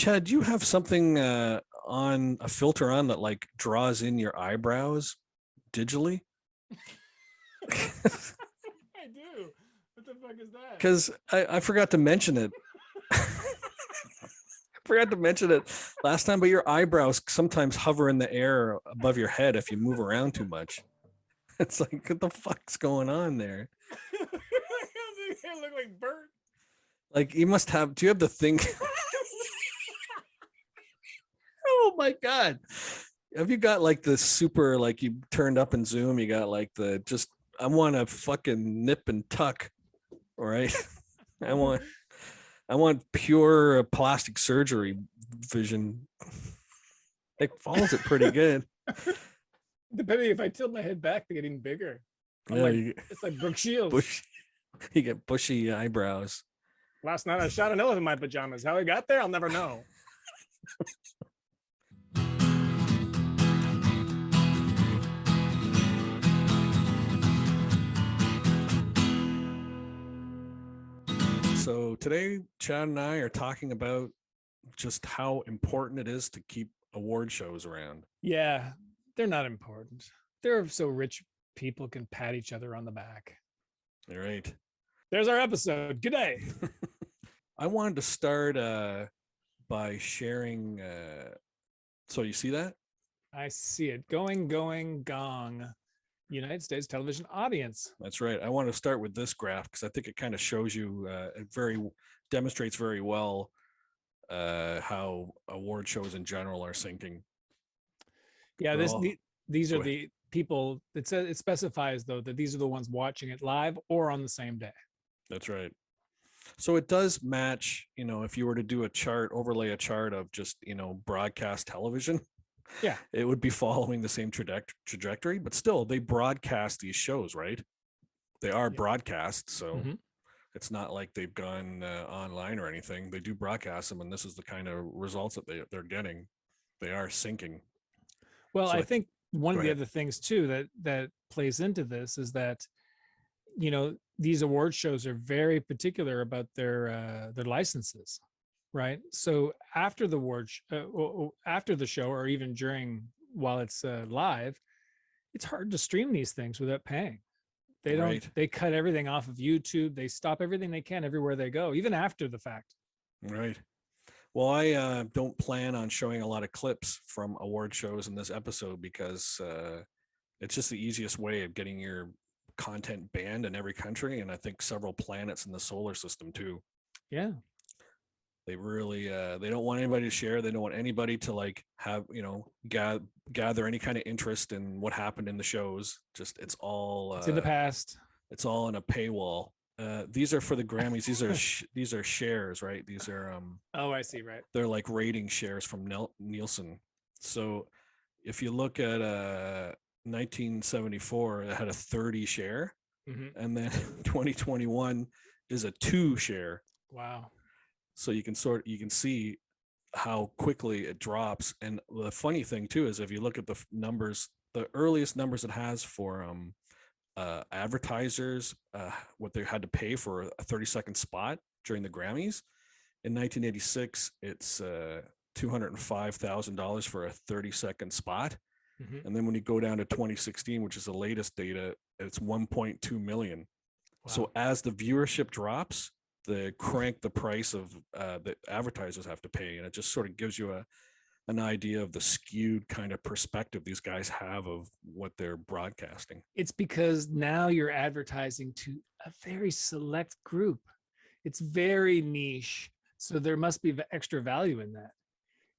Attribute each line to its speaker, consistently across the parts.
Speaker 1: Chad, do you have something on a filter on that like draws in your eyebrows digitally?
Speaker 2: I do. What the fuck is that?
Speaker 1: Because I forgot to mention it. Forgot to mention it last time, but your eyebrows sometimes hover in the air above your head if you move around too much. It's like, what the fuck's going on there?
Speaker 2: They look like Bert.
Speaker 1: Like, you must have, do you have the thing? Oh my God. Have you got like the super, like you turned up in Zoom, you got like the just, I want to fucking nip and tuck, right? I want pure plastic surgery vision. It follows it pretty good.
Speaker 2: Depending if I tilt my head back, they're getting bigger. It's like Brooke Shields.
Speaker 1: You get bushy eyebrows.
Speaker 2: Last night I shot an elephant in my pajamas. How I got there, I'll never know.
Speaker 1: So today, Chad and I are talking about just how important it is to keep award shows around.
Speaker 2: Yeah, they're not important. They're so rich people can pat each other on the back.
Speaker 1: All right.
Speaker 2: There's our episode. Good day.
Speaker 1: I wanted to start by sharing. So you see that?
Speaker 2: I see it. Going, gong. United States television audience.
Speaker 1: That's right. I want to start with this graph because I think it kind of shows you, it demonstrates very well how award shows in general are sinking.
Speaker 2: Yeah, these are the people. It says, it specifies though that these are the ones watching it live or on the same day.
Speaker 1: That's right. So it does match, if you were to do a chart, overlay a chart of just, broadcast television,
Speaker 2: yeah,
Speaker 1: it would be following the same trajectory, but still they broadcast these shows, right? They are broadcast. So it's not like they've gone online or anything. They do broadcast them. And this is the kind of results that they're getting. They are sinking.
Speaker 2: Well, so I think one of the other things too, that plays into this is that, these award shows are very particular about their licenses, right? So after the after the show, or even while it's live, it's hard to stream these things without paying. They don't. Right. They cut everything off of YouTube. They stop everything they can everywhere they go, even after the fact.
Speaker 1: Right. Well, I don't plan on showing a lot of clips from award shows in this episode because it's just the easiest way of getting your content banned in every country, and I think several planets in the solar system too.
Speaker 2: Yeah.
Speaker 1: They really they don't want anybody to share. They don't want anybody to like have, gather any kind of interest in what happened in the shows. Just it's all
Speaker 2: it's in the past.
Speaker 1: It's all in a paywall. These are for the Grammys. These are shares, right? These are
Speaker 2: oh, I see, right.
Speaker 1: They're like rating shares from Nielsen. So if you look at 1974, it had a 30 share, and then 2021 is a 2 share.
Speaker 2: Wow.
Speaker 1: So you can see how quickly it drops. And the funny thing too is if you look at the numbers, the earliest numbers it has for advertisers, what they had to pay for a 30-second spot during the Grammys in 1986, it's $205,000 for a 30-second spot. And then when you go down to 2016, which is the latest data, it's 1.2 million. Wow. So as the viewership drops, they crank the price of the advertisers have to pay, and it just sort of gives you an idea of the skewed kind of perspective these guys have of what they're broadcasting.
Speaker 2: It's because now you're advertising to a very select group. It's very niche, so there must be extra value in that.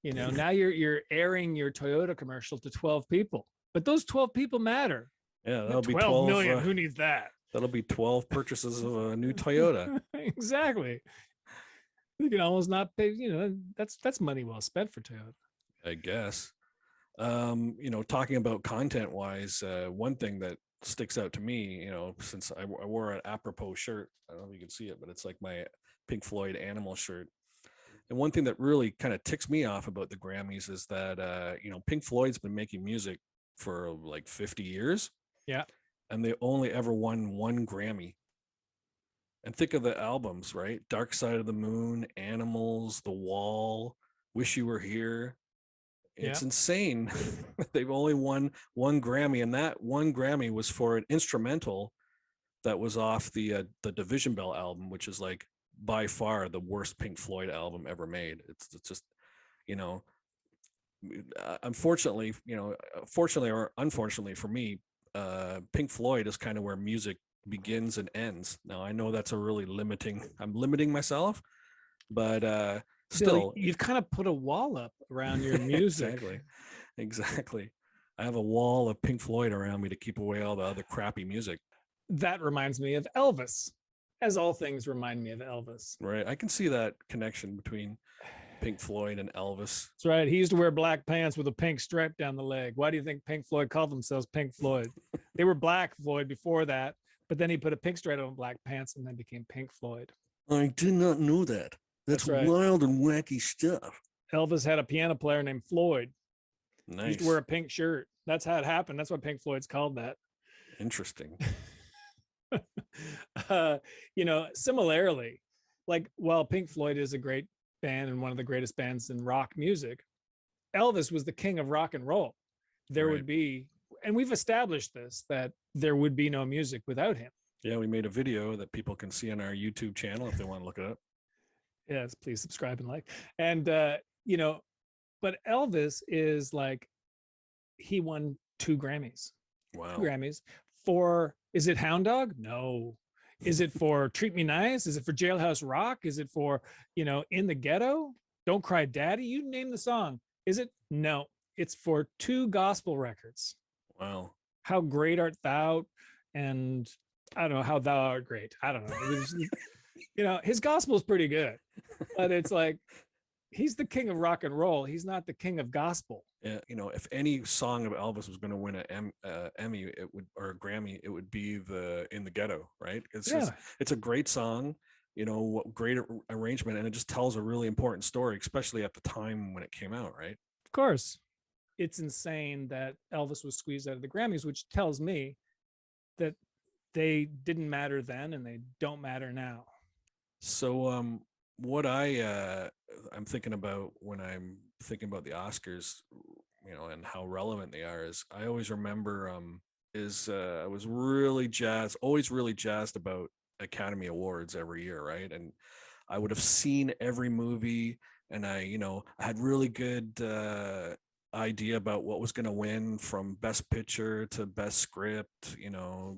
Speaker 2: Now you're airing your Toyota commercial to 12 people, but those 12 people matter.
Speaker 1: Yeah, that'll be
Speaker 2: 12 million. Who needs that?
Speaker 1: That'll be 12 purchases of a new Toyota.
Speaker 2: Exactly. You can almost not pay. That's money well spent for Toyota,
Speaker 1: I guess. Talking about content wise, one thing that sticks out to me, since I wore an apropos shirt, I don't know if you can see it, but it's like my Pink Floyd Animal shirt. And one thing that really kind of ticks me off about the Grammys is that, Pink Floyd's been making music for like 50 years.
Speaker 2: Yeah.
Speaker 1: And they only ever won 1 Grammy. And think of the albums, right? Dark Side of the Moon, Animals, The Wall, Wish You Were Here. It's
Speaker 2: Yeah.
Speaker 1: insane. They've only won one Grammy, and that one Grammy was for an instrumental that was off the Division Bell album, which is like by far the worst Pink Floyd album ever made. It's just, you know, unfortunately, fortunately or unfortunately for me, Pink Floyd is kind of where music begins and ends. Now I know that's a really I'm limiting myself, but still,
Speaker 2: you've kind of put a wall up around your music.
Speaker 1: Exactly. I have a wall of Pink Floyd around me to keep away all the other crappy music.
Speaker 2: That reminds me of Elvis, as all things remind me of Elvis.
Speaker 1: Right. I can see that connection between Pink Floyd and Elvis.
Speaker 2: That's right. He used to wear black pants with a pink stripe down the leg. Why do you think Pink Floyd called themselves Pink Floyd? They were Black Floyd before that, but then he put a pink stripe on black pants and then became Pink Floyd.
Speaker 1: I did not know that. That's right. Wild and wacky stuff.
Speaker 2: Elvis had a piano player named Floyd.
Speaker 1: Nice.
Speaker 2: He used to wear a pink shirt. That's how it happened. That's why Pink Floyd's called that.
Speaker 1: Interesting.
Speaker 2: Similarly, like while Pink Floyd is a great band and one of the greatest bands in rock music, Elvis was the king of rock and roll. There would be, and we've established this, that there would be no music without him.
Speaker 1: Yeah, we made a video that people can see on our YouTube channel if they want to look it up.
Speaker 2: Yes, please subscribe and like. And but Elvis is like, he won 2 Grammys.
Speaker 1: Wow.
Speaker 2: 2 Grammys for, is it Hound Dog? No. Is it for Treat Me Nice? Is it for Jailhouse Rock? Is it for, In the Ghetto? Don't Cry Daddy? You name the song. Is it? No. It's for 2 gospel records.
Speaker 1: Wow.
Speaker 2: How Great Art Thou? And I don't know, How Thou Art Great. I don't know. It was, his gospel is pretty good, but it's like, he's the king of rock and roll. He's not the king of gospel.
Speaker 1: Yeah, if any song of Elvis was going to win an Emmy, or a Grammy, it would be the In the Ghetto, right? It's a great song, great arrangement, and it just tells a really important story, especially at the time when it came out, right?
Speaker 2: Of course. It's insane that Elvis was squeezed out of the Grammys, which tells me that they didn't matter then and they don't matter now.
Speaker 1: So what I'm thinking about when I'm thinking about the Oscars, and how relevant they are, is I always remember I was always really jazzed about Academy Awards every year, right? And I would have seen every movie, and I had really good idea about what was going to win, from best picture to best script,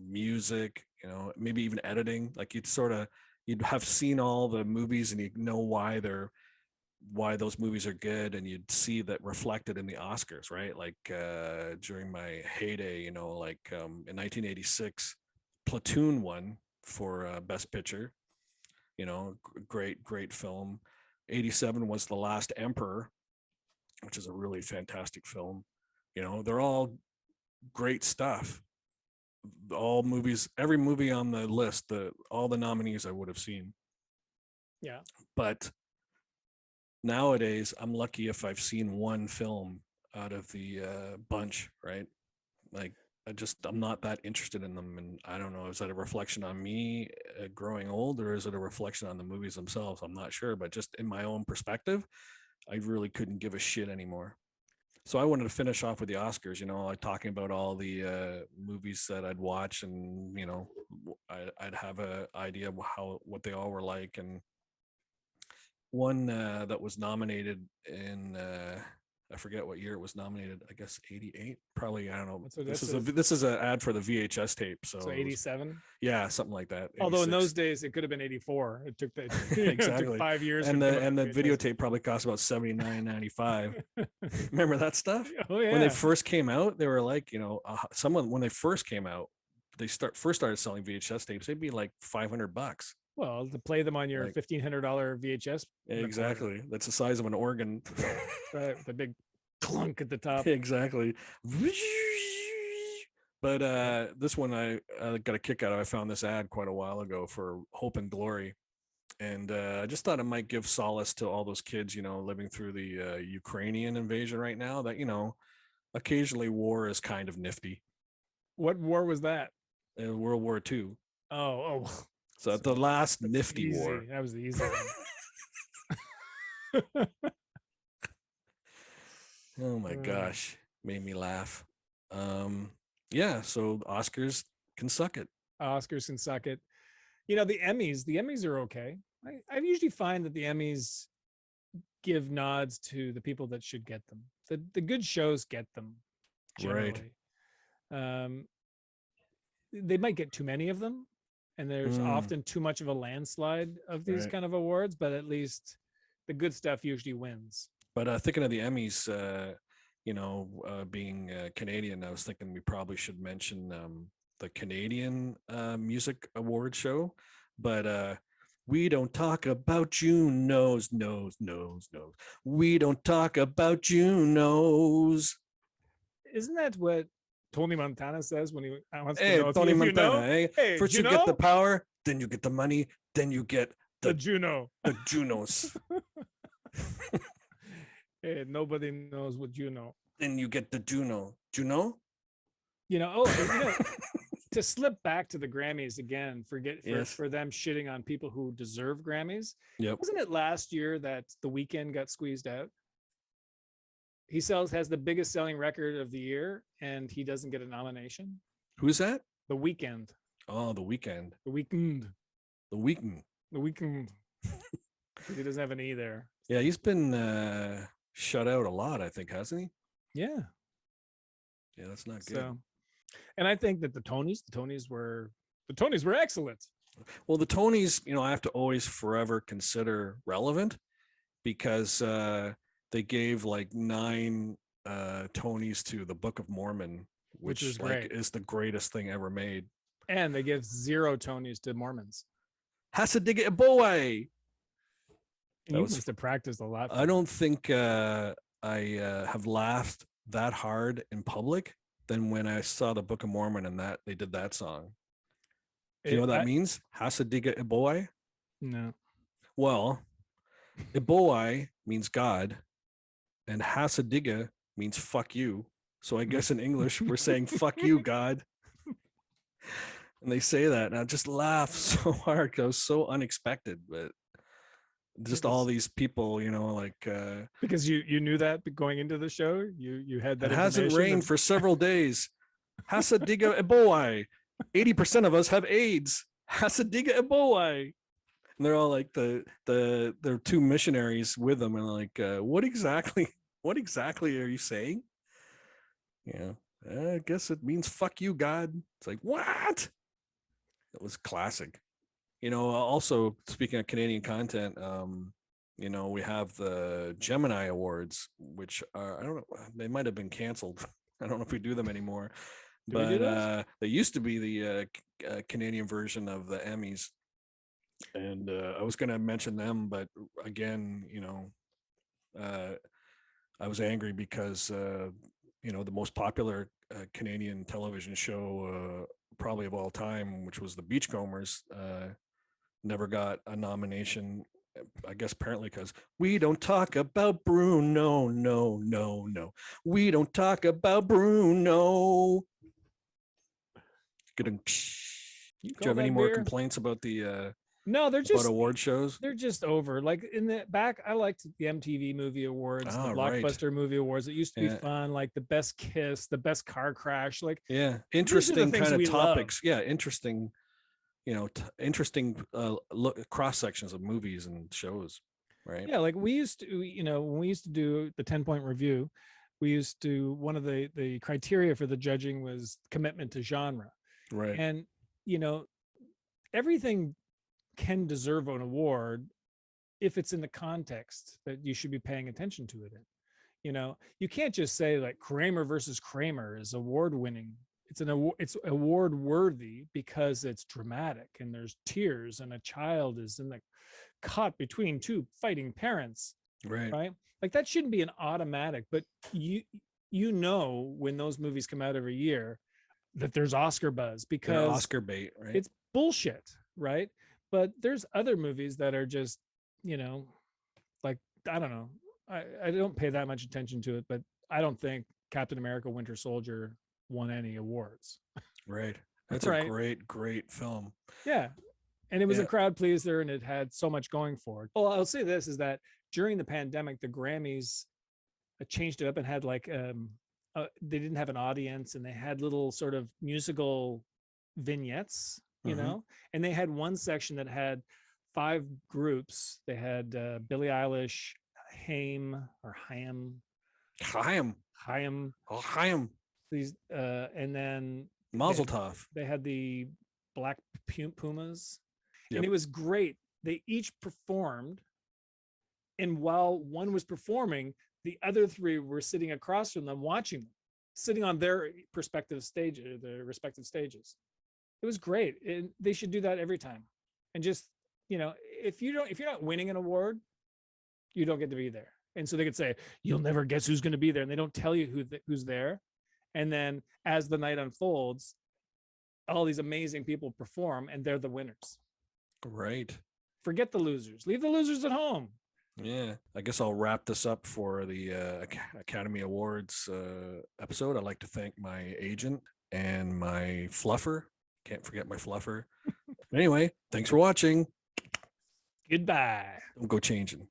Speaker 1: music, maybe even editing. Like you'd have seen all the movies and you'd know why those movies are good, and you'd see that reflected in the Oscars, right? Like during my heyday, in 1986, Platoon won for best picture. Great film. 87 was The Last Emperor, which is a really fantastic film. They're all great stuff. All movies, every movie on the list, all the nominees I would have seen.
Speaker 2: Yeah.
Speaker 1: But nowadays, I'm lucky if I've seen one film out of the bunch, right? Like, I'm not that interested in them. And I don't know, is that a reflection on me growing old, or is it a reflection on the movies themselves? I'm not sure, but just in my own perspective, I really couldn't give a shit anymore. So I wanted to finish off with the Oscars, like talking about all the movies that I'd watch, and I'd have an idea of what they all were like. And one that was nominated in I forget what year it was nominated. I guess 88, probably. I don't know. This is an ad for the VHS tape. So
Speaker 2: 87.
Speaker 1: Yeah, something like that. 86.
Speaker 2: Although in those days it could have been 84. It took
Speaker 1: exactly.
Speaker 2: It took 5 years.
Speaker 1: And the videotape probably cost about $79.95. Remember that stuff?
Speaker 2: Oh yeah.
Speaker 1: When they first came out, they were like, when they first came out, they first started selling VHS tapes. They'd be like $500.
Speaker 2: Well, to play them on your $1,500 VHS.
Speaker 1: Exactly. Recorder. That's the size of an organ.
Speaker 2: Right, the big clunk at the top.
Speaker 1: Exactly. But this one I got a kick out of. I found this ad quite a while ago for Hope and Glory. And I just thought it might give solace to all those kids, living through the Ukrainian invasion right now, that, occasionally war is kind of nifty.
Speaker 2: What war was that?
Speaker 1: World War II.
Speaker 2: Oh.
Speaker 1: So the last nifty war.
Speaker 2: That was the easy one.
Speaker 1: Oh my gosh, made me laugh. Yeah, so Oscars can suck it.
Speaker 2: Oscars can suck it. The Emmys are okay. I usually find that the Emmys give nods to the people that should get them. The good shows get them generally. Right. They might get too many of them, and there's often too much of a landslide of these kind of awards, but at least the good stuff usually wins.
Speaker 1: But thinking of the Emmys, being Canadian, I was thinking we probably should mention the Canadian Music Award show. But we don't talk about Junos, knows. We don't talk about Junos.
Speaker 2: Isn't that what Tony Montana says when he wants
Speaker 1: to know? Tony Montana,
Speaker 2: Hey,
Speaker 1: first you get the power, then you get the money, then you get
Speaker 2: the Juno.
Speaker 1: The Junos.
Speaker 2: Hey, nobody knows what Juno.
Speaker 1: Then you get the Juno. Juno?
Speaker 2: To slip back to the Grammys again, for them shitting on people who deserve Grammys.
Speaker 1: Yep.
Speaker 2: Wasn't it last year that The Weeknd got squeezed out? He has the biggest selling record of the year, and he doesn't get a nomination.
Speaker 1: Who's that?
Speaker 2: The Weeknd.
Speaker 1: Oh, The Weeknd.
Speaker 2: The Weeknd.
Speaker 1: The Weeknd.
Speaker 2: The Weeknd. He doesn't have an E there.
Speaker 1: Yeah, he's been shut out a lot, I think, hasn't he?
Speaker 2: Yeah.
Speaker 1: Yeah, that's not good.
Speaker 2: So, and I think that the Tonys were excellent.
Speaker 1: Well, the Tonys, I have to always forever consider relevant because they gave like 9 Tonys to the Book of Mormon, which is is the greatest thing ever made.
Speaker 2: And they give 0 Tonys to Mormons.
Speaker 1: Hasa, diga, eebowai.
Speaker 2: You must have practiced a lot.
Speaker 1: I don't think I have laughed that hard in public than when I saw the Book of Mormon and that they did that song. Do you know what that means? Hasa, diga, eebowai?
Speaker 2: No.
Speaker 1: Well, eebowai means God, and Hasa, diga means fuck you. So I guess in English we're saying fuck you, God. And they say that, and I just laugh so hard because it was so unexpected, but just all these people,
Speaker 2: because you knew that going into the show, you had that.
Speaker 1: It hasn't rained for several days. Hasa, diga, eebowai. 80% of us have AIDS. Hasa, diga, eebowai. And they're all like they're 2 missionaries with them, and like, what exactly are you saying? Yeah, I guess it means fuck you, God. It's like, what? It was classic. Also speaking of Canadian content, we have the Gemini Awards, which are, I don't know, they might have been canceled. I don't know if we do them anymore, but they used to be the Canadian version of the Emmys. And I was going to mention them, but again, I was angry because, the most popular Canadian television show probably of all time, which was the Beachcombers, never got a nomination. I guess apparently because we don't talk about Bruno, no. We don't talk about Bruno. Do you have any more complaints about the
Speaker 2: no, they're just
Speaker 1: award shows?
Speaker 2: They're just over. Like in the back, I liked the MTV Movie Awards, the Blockbuster Movie Awards. It used to be fun, like the best kiss, the best car crash, like
Speaker 1: interesting kind of topics. Love. Yeah, interesting. Interesting cross sections of movies and shows, right?
Speaker 2: Yeah, like we used to, when we used to do the 10-point review, we used to, one of the criteria for the judging was commitment to genre,
Speaker 1: right?
Speaker 2: And everything can deserve an award if it's in the context that you should be paying attention to it in. You can't just say like Kramer versus Kramer is award winning. It's award worthy because it's dramatic and there's tears and a child is caught between 2 fighting parents. Right. Like that shouldn't be an automatic, but when those movies come out every year that there's Oscar buzz because
Speaker 1: they're Oscar bait, right?
Speaker 2: It's bullshit, right? But there's other movies that are just, like, I don't know. I don't pay that much attention to it, but I don't think Captain America Winter Soldier won any awards.
Speaker 1: Right. That's a great film.
Speaker 2: Yeah. And it was a crowd pleaser and it had so much going for it. Well, I'll say this is that during the pandemic, the Grammys changed it up and had like they didn't have an audience, and they had little sort of musical vignettes, you know, and they had one section that had 5 groups. They had Billie Eilish, Haim, these and then
Speaker 1: Mazel Tov.
Speaker 2: They had the Black Pumas.
Speaker 1: Yep.
Speaker 2: And it was great. They each performed, and while one was performing, the other 3 were sitting across from them watching them, sitting on their respective stages. It was great. They should do that every time. And just, you know, if you're not winning an award, you don't get to be there. And so they could say, you'll never guess who's going to be there, and they don't tell you who's there. And then as the night unfolds, all these amazing people perform, and they're the winners.
Speaker 1: Right.
Speaker 2: Forget the losers. Leave the losers at home.
Speaker 1: Yeah, I guess I'll wrap this up for the Academy Awards episode. I'd like to thank my agent and my fluffer. Can't forget my fluffer. Anyway, thanks for watching.
Speaker 2: Goodbye.
Speaker 1: Don't go changing.